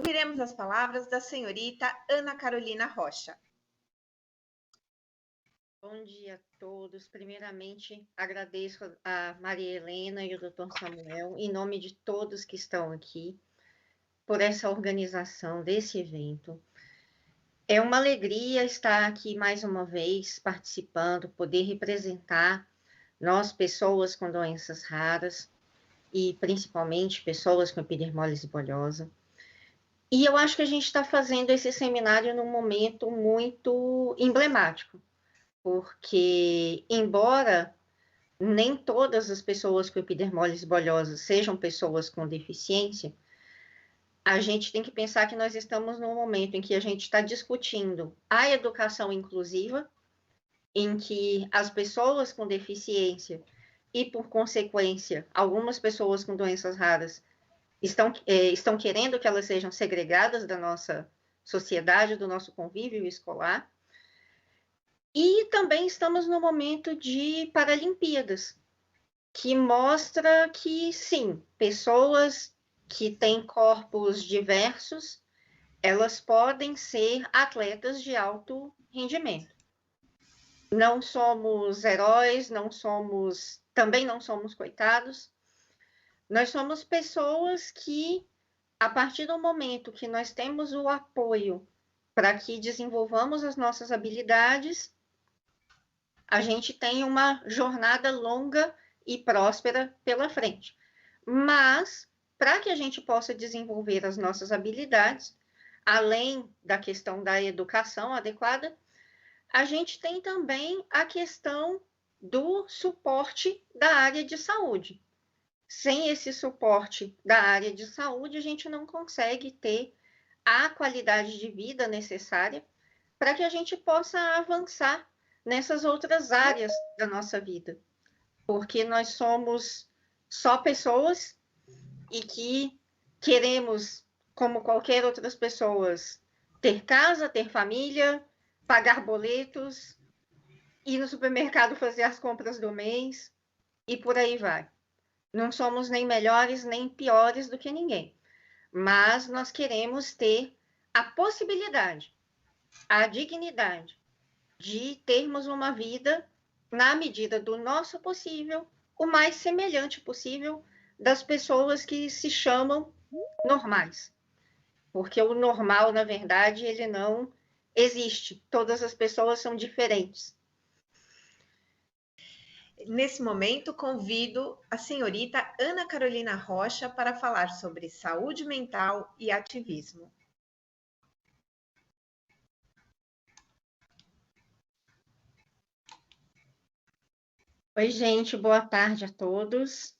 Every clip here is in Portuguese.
Ouviremos as palavras da senhorita Ana Carolina Rocha. Bom dia a todos. Primeiramente, agradeço a Maria Helena e o Dr. Samuel, em nome de todos que estão aqui, por essa organização desse evento. É uma alegria estar aqui mais uma vez, participando, poder representar nós, pessoas com doenças raras, e principalmente pessoas com epidermólise bulhosa. E eu acho que a gente está fazendo esse seminário num momento muito emblemático, porque, embora nem todas as pessoas com epidermólise bulhosa sejam pessoas com deficiência, a gente tem que pensar que nós estamos num momento em que a gente está discutindo a educação inclusiva, em que as pessoas com deficiência e, por consequência, algumas pessoas com doenças raras estão querendo que elas sejam segregadas da nossa sociedade, do nosso convívio escolar. E também estamos no momento de Paralimpíadas, que mostra que, sim, pessoas que têm corpos diversos, elas podem ser atletas de alto rendimento. Não somos heróis, também não somos coitados. Nós somos pessoas que, a partir do momento que nós temos o apoio para que desenvolvamos as nossas habilidades, a gente tem uma jornada longa e próspera pela frente. Mas, para que a gente possa desenvolver as nossas habilidades, além da questão da educação adequada, a gente tem também a questão do suporte da área de saúde. Sem esse suporte da área de saúde, a gente não consegue ter a qualidade de vida necessária para que a gente possa avançar nessas outras áreas da nossa vida. Porque nós somos só pessoas e que queremos, como qualquer outras pessoas, ter casa, ter família, pagar boletos, ir no supermercado fazer as compras do mês e por aí vai. Não somos nem melhores nem piores do que ninguém, mas nós queremos ter a possibilidade, a dignidade de termos uma vida, na medida do nosso possível, o mais semelhante possível das pessoas que se chamam normais. Porque o normal, na verdade, ele não existe. Todas as pessoas são diferentes. Nesse momento, convido a senhorita Ana Carolina Rocha para falar sobre saúde mental e ativismo. Oi, gente, boa tarde a todos.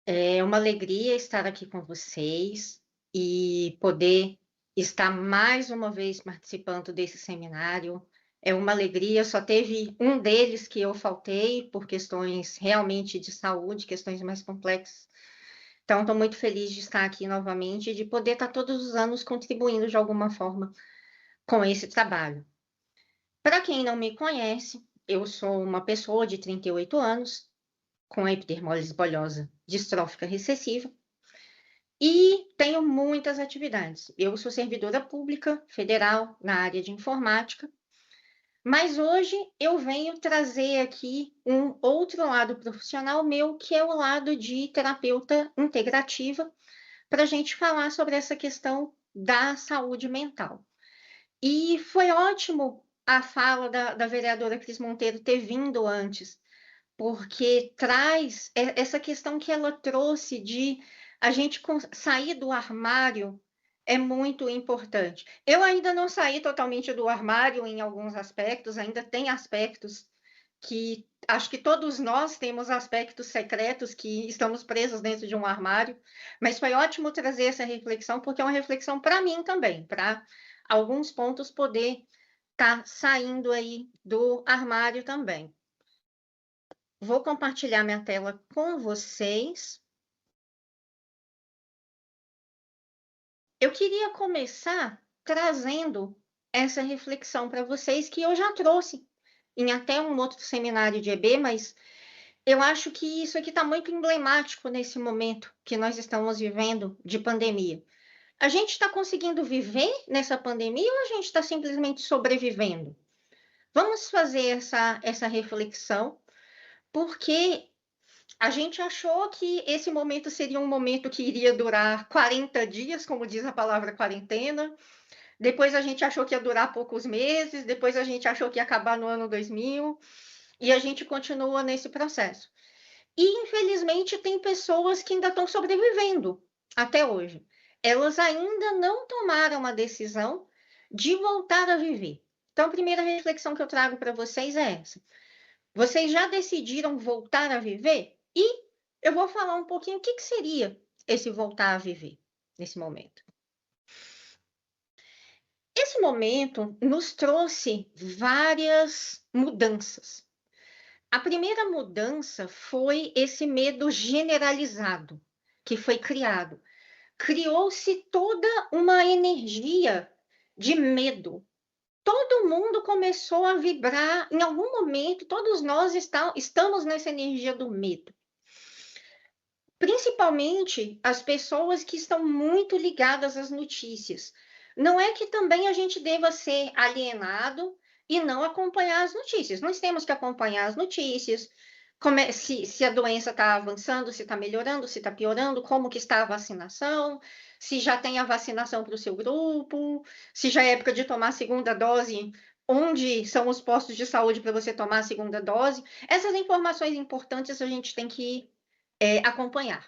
É uma alegria estar aqui com vocês e poder estar mais uma vez participando desse seminário. É uma alegria, só teve um deles que eu faltei por questões realmente de saúde, questões mais complexas. Então, estou muito feliz de estar aqui novamente e de poder estar todos os anos contribuindo de alguma forma com esse trabalho. Para quem não me conhece, eu sou uma pessoa de 38 anos, com epidermólise bulhosa distrófica recessiva, e tenho muitas atividades. Eu sou servidora pública federal na área de informática, mas hoje eu venho trazer aqui um outro lado profissional meu, que é o lado de terapeuta integrativa, para a gente falar sobre essa questão da saúde mental. E foi ótimo a fala da vereadora Cris Monteiro ter vindo antes, porque traz essa questão que ela trouxe de a gente sair do armário é muito importante. Eu ainda não saí totalmente do armário em alguns aspectos, ainda tem aspectos que acho que todos nós temos aspectos secretos que estamos presos dentro de um armário, mas foi ótimo trazer essa reflexão, porque é uma reflexão para mim também, para alguns pontos poder estar saindo aí do armário também. Vou compartilhar minha tela com vocês. Eu queria começar trazendo essa reflexão para vocês que eu já trouxe em até um outro seminário de EB, mas eu acho que isso aqui está muito emblemático nesse momento que nós estamos vivendo de pandemia. A gente está conseguindo viver nessa pandemia ou a gente está simplesmente sobrevivendo? Vamos fazer essa reflexão, porque a gente achou que esse momento seria um momento que iria durar 40 dias, como diz a palavra quarentena. Depois a gente achou que ia durar poucos meses, depois a gente achou que ia acabar no ano 2000, e a gente continua nesse processo. E, infelizmente, tem pessoas que ainda estão sobrevivendo até hoje. Elas ainda não tomaram a decisão de voltar a viver. Então, a primeira reflexão que eu trago para vocês é essa. Vocês já decidiram voltar a viver? E eu vou falar um pouquinho o que seria esse voltar a viver nesse momento. Esse momento nos trouxe várias mudanças. A primeira mudança foi esse medo generalizado que foi criado. Criou-se toda uma energia de medo. Todo mundo começou a vibrar, em algum momento, todos nós estamos nessa energia do medo. Principalmente as pessoas que estão muito ligadas às notícias. Não é que também a gente deva ser alienado e não acompanhar as notícias. Nós temos que acompanhar as notícias, se a doença está avançando, se está melhorando, se está piorando, como que está a vacinação, se já tem a vacinação para o seu grupo, se já é época de tomar a segunda dose, onde são os postos de saúde para você tomar a segunda dose. Essas informações importantes a gente tem que acompanhar.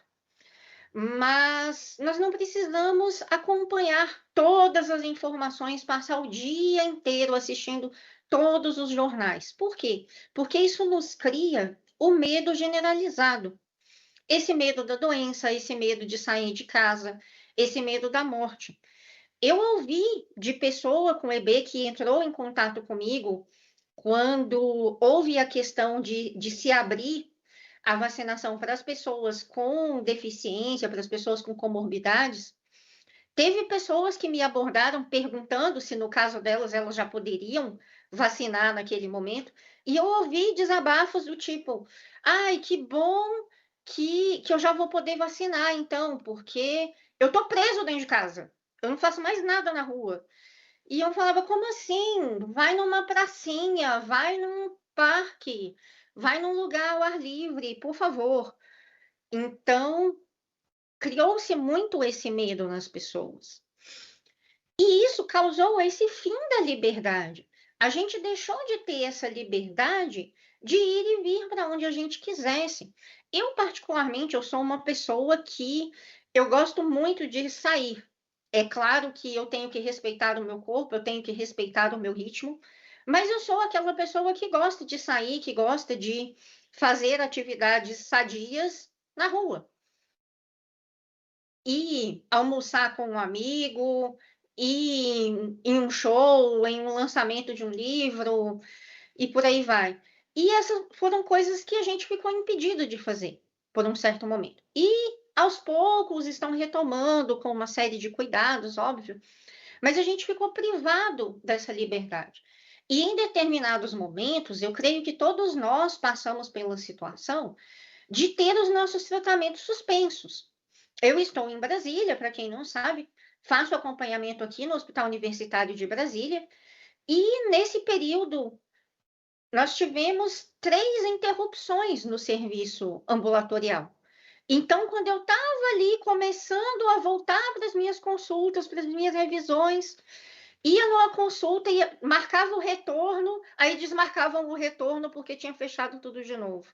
Mas nós não precisamos acompanhar todas as informações, passar o dia inteiro assistindo todos os jornais. Por quê? Porque isso nos cria o medo generalizado. Esse medo da doença, esse medo de sair de casa, esse medo da morte. Eu ouvi de pessoa com EB que entrou em contato comigo quando houve a questão de se abrir a vacinação para as pessoas com deficiência, para as pessoas com comorbidades. Teve pessoas que me abordaram perguntando se, no caso delas, elas já poderiam vacinar naquele momento, e eu ouvi desabafos do tipo: ai, que bom que eu já vou poder vacinar, então, porque eu estou preso dentro de casa, eu não faço mais nada na rua. E eu falava: como assim? Vai numa pracinha, vai num parque, vai num lugar ao ar livre, por favor. Então, criou-se muito esse medo nas pessoas. E isso causou esse fim da liberdade. A gente deixou de ter essa liberdade de ir e vir para onde a gente quisesse. Eu, particularmente, eu sou uma pessoa que eu gosto muito de sair. É claro que eu tenho que respeitar o meu corpo, eu tenho que respeitar o meu ritmo, mas eu sou aquela pessoa que gosta de sair, que gosta de fazer atividades sadias na rua. Ir almoçar com um amigo, ir em um show, em um lançamento de um livro, e por aí vai. E essas foram coisas que a gente ficou impedido de fazer por um certo momento. E aos poucos estão retomando com uma série de cuidados, óbvio, mas a gente ficou privado dessa liberdade. E em determinados momentos, eu creio que todos nós passamos pela situação de ter os nossos tratamentos suspensos. Eu estou em Brasília, para quem não sabe, faço acompanhamento aqui no Hospital Universitário de Brasília, e nesse período nós tivemos 3 interrupções no serviço ambulatorial. Então, quando eu estava ali começando a voltar para as minhas consultas, para as minhas revisões, ia numa consulta, marcava o retorno, aí desmarcavam o retorno porque tinha fechado tudo de novo.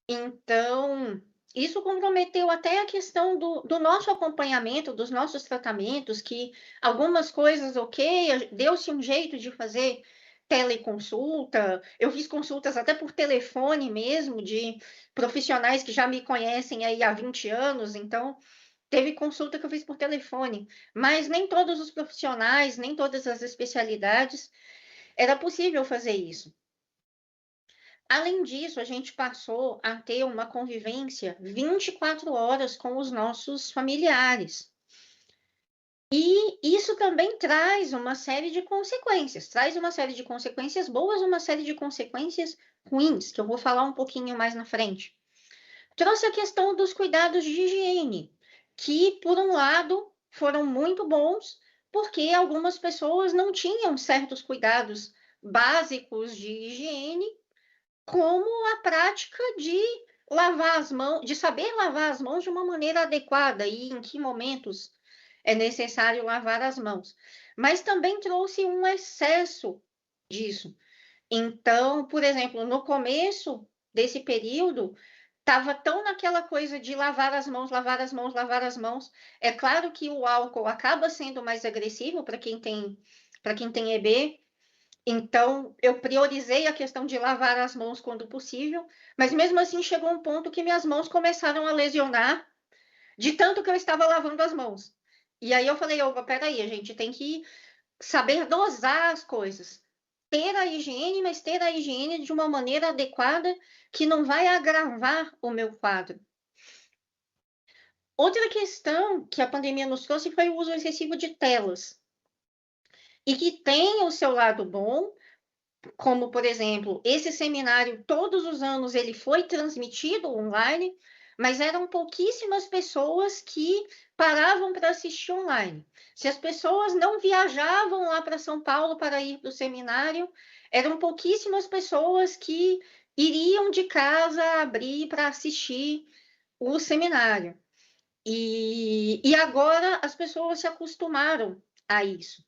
Então, isso comprometeu até a questão do nosso acompanhamento, dos nossos tratamentos, que algumas coisas, ok, deu-se um jeito de fazer teleconsulta, eu fiz consultas até por telefone mesmo, de profissionais que já me conhecem aí há 20 anos, então teve consulta que eu fiz por telefone, mas nem todos os profissionais, nem todas as especialidades, era possível fazer isso. Além disso, a gente passou a ter uma convivência 24 horas com os nossos familiares. E isso também traz uma série de consequências, traz uma série de consequências boas, uma série de consequências ruins, que eu vou falar um pouquinho mais na frente. Trouxe a questão dos cuidados de higiene, que, por um lado, foram muito bons, porque algumas pessoas não tinham certos cuidados básicos de higiene, como a prática de lavar as mãos, de saber lavar as mãos de uma maneira adequada e em que momentos é necessário lavar as mãos. Mas também trouxe um excesso disso. Então, por exemplo, no começo desse período, estava tão naquela coisa de lavar as mãos, lavar as mãos, lavar as mãos. É claro que o álcool acaba sendo mais agressivo para quem tem EB, então eu priorizei a questão de lavar as mãos quando possível, mas mesmo assim chegou um ponto que minhas mãos começaram a lesionar de tanto que eu estava lavando as mãos. E aí eu falei, opa, peraí, a gente tem que saber dosar as coisas. Ter a higiene, mas ter a higiene de uma maneira adequada que não vai agravar o meu quadro. Outra questão que a pandemia nos trouxe foi o uso excessivo de telas. E que tem o seu lado bom, como, por exemplo, esse seminário, todos os anos ele foi transmitido online, mas eram pouquíssimas pessoas que paravam para assistir online. Se as pessoas não viajavam lá para São Paulo para ir para o seminário, eram pouquíssimas pessoas que iriam de casa abrir para assistir o seminário. E agora as pessoas se acostumaram a isso.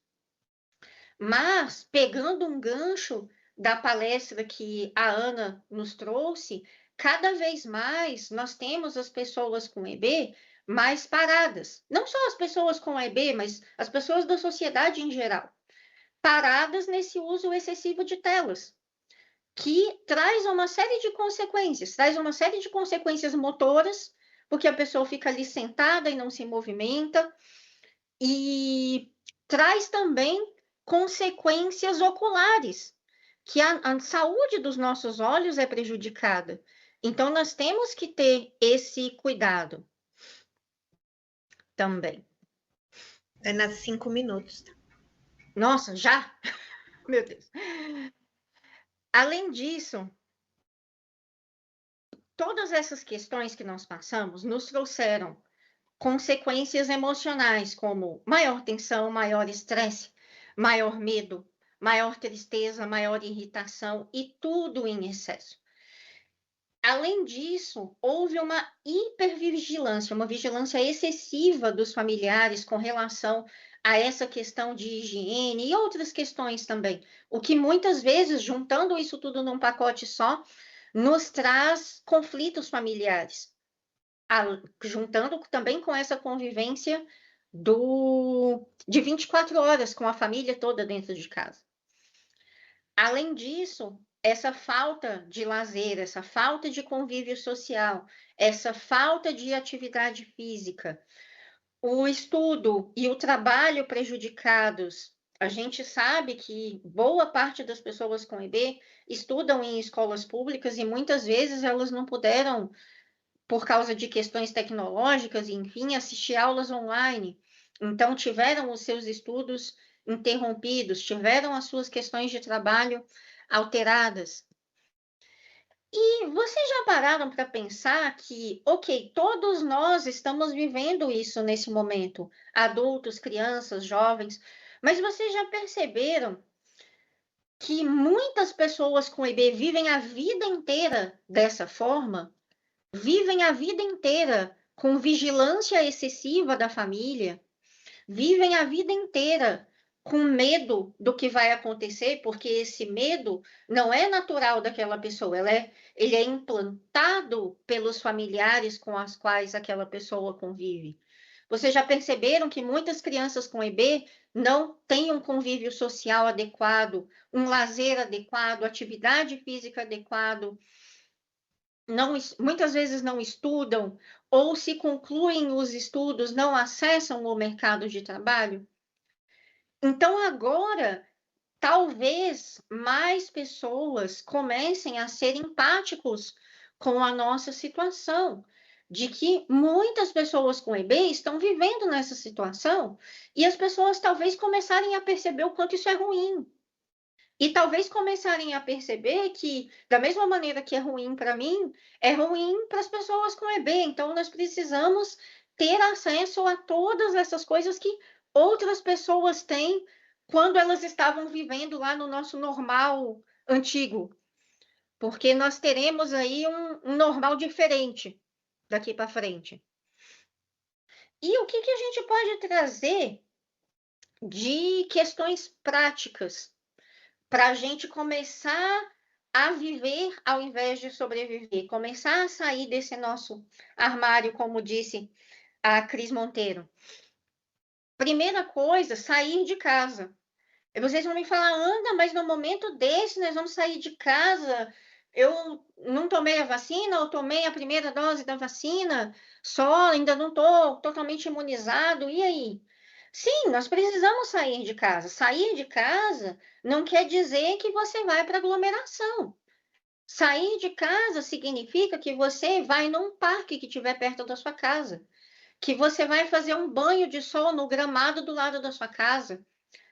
Mas, pegando um gancho da palestra que a Ana nos trouxe, cada vez mais nós temos as pessoas com EB mais paradas. Não só as pessoas com EB, mas as pessoas da sociedade em geral. Paradas nesse uso excessivo de telas, que traz uma série de consequências. Traz uma série de consequências motoras, porque a pessoa fica ali sentada e não se movimenta. E traz também consequências oculares, que a saúde dos nossos olhos é prejudicada. Então, nós temos que ter esse cuidado também. Ana, 5 minutos. Nossa, já? Meu Deus. Além disso, todas essas questões que nós passamos nos trouxeram consequências emocionais, como maior tensão, maior estresse, maior medo, maior tristeza, maior irritação e tudo em excesso. Além disso, houve uma hipervigilância, uma vigilância excessiva dos familiares com relação a essa questão de higiene e outras questões também, o que muitas vezes, juntando isso tudo num pacote só, nos traz conflitos familiares, juntando também com essa convivência de 24 horas com a família toda dentro de casa. Além disso, essa falta de lazer, essa falta de convívio social, essa falta de atividade física, o estudo e o trabalho prejudicados. A gente sabe que boa parte das pessoas com EB estudam em escolas públicas e muitas vezes elas não puderam, por causa de questões tecnológicas, enfim, assistir aulas online. Então, tiveram os seus estudos interrompidos, tiveram as suas questões de trabalho alteradas. E vocês já pararam para pensar que, ok, todos nós estamos vivendo isso nesse momento, adultos, crianças, jovens, mas vocês já perceberam que muitas pessoas com EB vivem a vida inteira dessa forma? Vivem a vida inteira com vigilância excessiva da família, vivem a vida inteira com medo do que vai acontecer, porque esse medo não é natural daquela pessoa, ele é implantado pelos familiares com os quais aquela pessoa convive. Vocês já perceberam que muitas crianças com EB não têm um convívio social adequado, um lazer adequado, atividade física adequado, muitas vezes não estudam, ou se concluem os estudos, não acessam o mercado de trabalho? Então, agora, talvez mais pessoas comecem a ser empáticos com a nossa situação, de que muitas pessoas com EB estão vivendo nessa situação, e as pessoas talvez começarem a perceber o quanto isso é ruim. E talvez começarem a perceber que, da mesma maneira que é ruim para mim, é ruim para as pessoas com EB. Então, nós precisamos ter acesso a todas essas coisas que outras pessoas têm quando elas estavam vivendo lá no nosso normal antigo. Porque nós teremos aí um normal diferente daqui para frente. E o que a gente pode trazer de questões práticas para a gente começar a viver ao invés de sobreviver, começar a sair desse nosso armário, como disse a Cris Monteiro? Primeira coisa, sair de casa. E vocês vão me falar, Ana, mas no momento desse nós vamos sair de casa. Eu não tomei a vacina, eu tomei a primeira dose da vacina, só ainda não estou totalmente imunizado. E aí? Sim, nós precisamos sair de casa. Sair de casa não quer dizer que você vai para aglomeração. Sair de casa significa que você vai num parque que estiver perto da sua casa, que você vai fazer um banho de sol no gramado do lado da sua casa,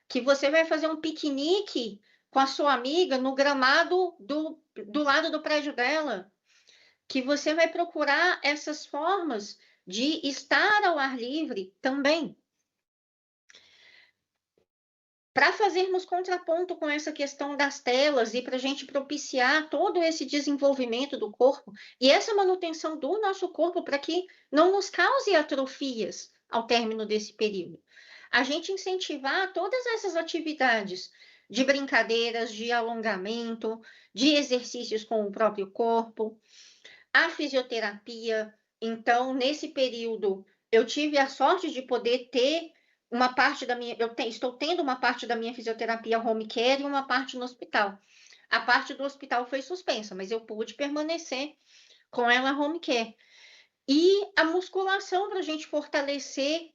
que você vai fazer um piquenique com a sua amiga no gramado do lado do prédio dela, que você vai procurar essas formas de estar ao ar livre também. Para fazermos contraponto com essa questão das telas e para a gente propiciar todo esse desenvolvimento do corpo e essa manutenção do nosso corpo para que não nos cause atrofias ao término desse período. A gente incentivar todas essas atividades de brincadeiras, de alongamento, de exercícios com o próprio corpo, a fisioterapia. Então, nesse período, eu tive a sorte de poder ter uma parte da minha, estou tendo uma parte da minha fisioterapia home care e uma parte no hospital. A parte do hospital foi suspensa, mas eu pude permanecer com ela home care. E a musculação para a gente fortalecer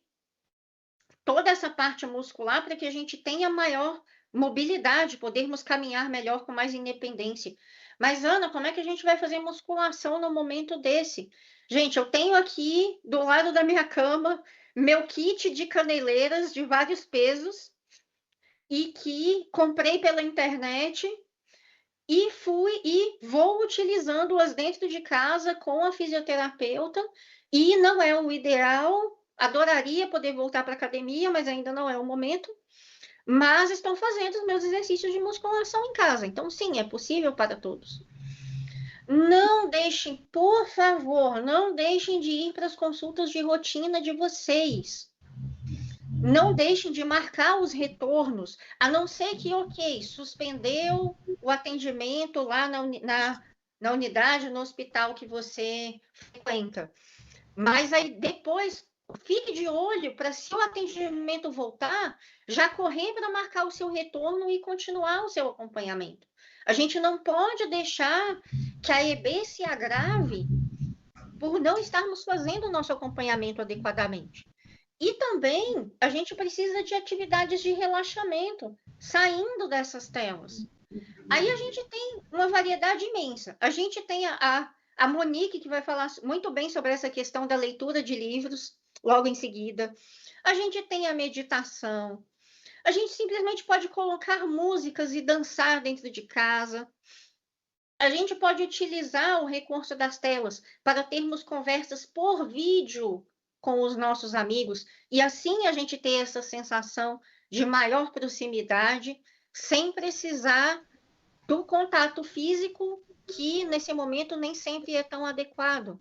toda essa parte muscular para que a gente tenha maior mobilidade, podermos caminhar melhor com mais independência. Mas, Ana, como é que a gente vai fazer musculação no momento desse? Gente, eu tenho aqui do lado da minha cama meu kit de caneleiras de vários pesos e que comprei pela internet e vou utilizando-as dentro de casa com a fisioterapeuta e não é o ideal. Adoraria poder voltar para a academia, mas ainda não é o momento. Mas estou fazendo os meus exercícios de musculação em casa. Então, sim, é possível para todos. Não deixem, por favor, não deixem de ir para as consultas de rotina de vocês. Não deixem de marcar os retornos, a não ser que, ok, suspendeu o atendimento lá na unidade, no hospital que você frequenta. Mas aí depois, fique de olho para, se o atendimento voltar, já correr para marcar o seu retorno e continuar o seu acompanhamento. A gente não pode deixar que a EB se agrave por não estarmos fazendo o nosso acompanhamento adequadamente. E também a gente precisa de atividades de relaxamento, saindo dessas telas. Aí a gente tem uma variedade imensa. A gente tem a Monique, que vai falar muito bem sobre essa questão da leitura de livros, logo em seguida. A gente tem a meditação. A gente simplesmente pode colocar músicas e dançar dentro de casa. A gente pode utilizar o recurso das telas para termos conversas por vídeo com os nossos amigos e assim a gente ter essa sensação de maior proximidade, sem precisar do contato físico, que nesse momento nem sempre é tão adequado.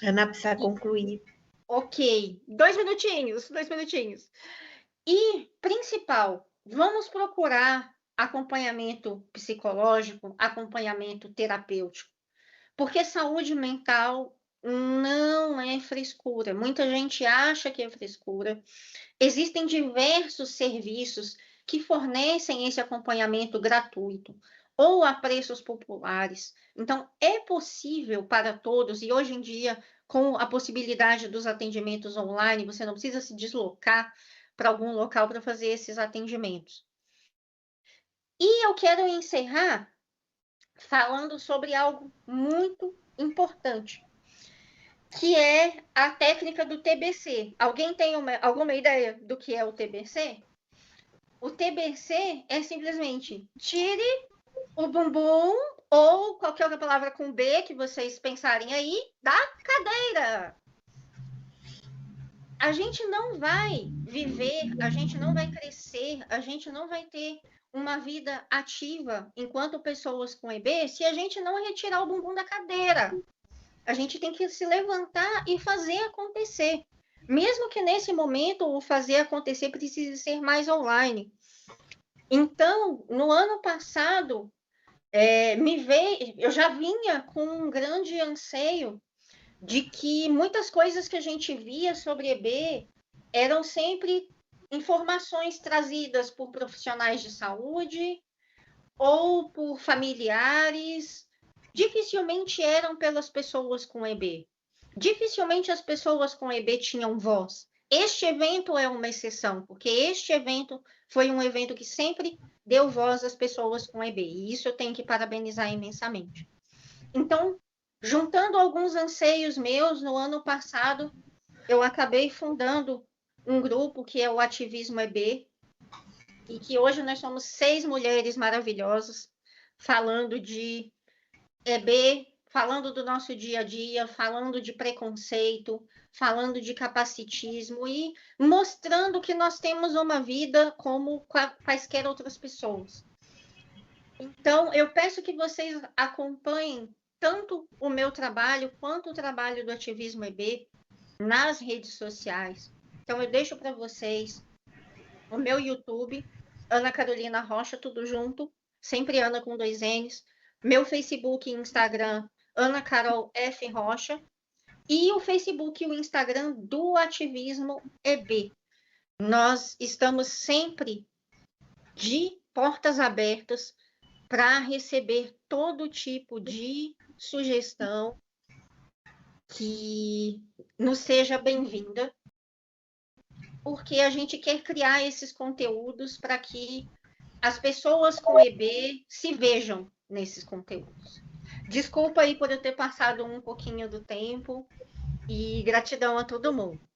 Ana, precisa concluir. Ok, 2 minutinhos. E, principal, vamos procurar acompanhamento psicológico, acompanhamento terapêutico, porque saúde mental não é frescura. Muita gente acha que é frescura. Existem diversos serviços que fornecem esse acompanhamento gratuito ou a preços populares. Então, é possível para todos, e hoje em dia, com a possibilidade dos atendimentos online, você não precisa se deslocar para algum local para fazer esses atendimentos. E eu quero encerrar falando sobre algo muito importante, que é a técnica do TBC. Alguém tem alguma ideia do que é o TBC? O TBC é simplesmente tire o bumbum ou qualquer outra palavra com B que vocês pensarem aí da cadeira. a gente não vai viver, a gente não vai crescer, a gente não vai ter uma vida ativa enquanto pessoas com EB se a gente não retirar o bumbum da cadeira. A gente tem que se levantar e fazer acontecer. Mesmo que nesse momento o fazer acontecer precise ser mais online. Então, no ano passado, eu já vinha com um grande anseio de que muitas coisas que a gente via sobre EB eram sempre informações trazidas por profissionais de saúde ou por familiares, dificilmente eram pelas pessoas com EB. Dificilmente as pessoas com EB tinham voz. Este evento é uma exceção, porque este evento foi um evento que sempre deu voz às pessoas com EB, e isso eu tenho que parabenizar imensamente. Então, juntando alguns anseios meus, no ano passado, eu acabei fundando um grupo que é o Ativismo EB, e que hoje nós somos 6 mulheres maravilhosas falando de EB, falando do nosso dia a dia, falando de preconceito, falando de capacitismo e mostrando que nós temos uma vida como quaisquer outras pessoas. Então, eu peço que vocês acompanhem tanto o meu trabalho quanto o trabalho do Ativismo EB nas redes sociais. Então, eu deixo para vocês o meu YouTube, Ana Carolina Rocha, tudo junto, sempre Ana com 2 N's, meu Facebook e Instagram, Ana Carol F. Rocha, e o Facebook e o Instagram do Ativismo EB. Nós estamos sempre de portas abertas para receber todo tipo de sugestão que nos seja bem-vinda, porque a gente quer criar esses conteúdos para que as pessoas com EB se vejam nesses conteúdos. Desculpa aí por eu ter passado um pouquinho do tempo e gratidão a todo mundo.